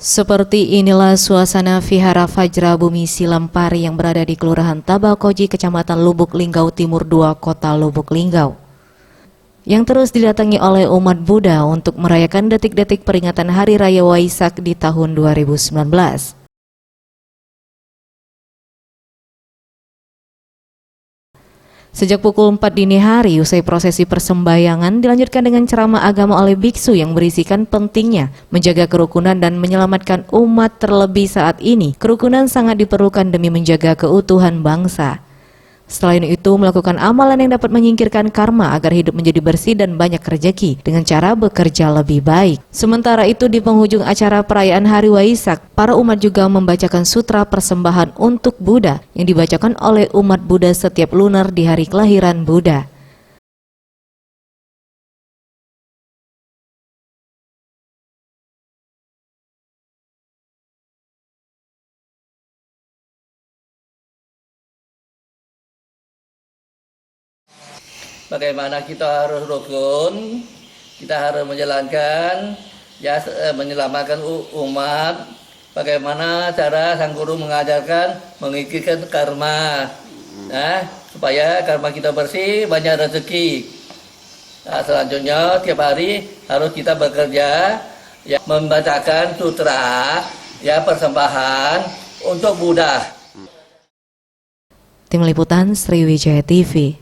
Seperti inilah suasana Vihara Vajra Bumi Silam Pari yang berada di Kelurahan Tabakoji, Kecamatan Lubuk Linggau Timur 2, Kota Lubuk Linggau, yang terus didatangi oleh umat Buddha untuk merayakan detik-detik peringatan Hari Raya Waisak di tahun 2019. Sejak pukul 4 dini hari, usai prosesi persembahyangan dilanjutkan dengan ceramah agama oleh biksu yang berisikan pentingnya menjaga kerukunan dan menyelamatkan umat. Terlebih saat ini, kerukunan sangat diperlukan demi menjaga keutuhan bangsa. Selain itu, melakukan amalan yang dapat menyingkirkan karma agar hidup menjadi bersih dan banyak rezeki dengan cara bekerja lebih baik. Sementara itu, di penghujung acara perayaan Hari Waisak, para umat juga membacakan sutra persembahan untuk Buddha yang dibacakan oleh umat Buddha setiap lunar di hari kelahiran Buddha. Bagaimana kita harus rukun, kita harus menjalankan, menyelamatkan umat. Bagaimana cara sang guru mengajarkan mengikirkan karma, supaya karma kita bersih, banyak rezeki. Nah, selanjutnya tiap hari harus kita bekerja, membacakan sutra, persembahan untuk Buddha. Tim Liputan Sriwijaya TV.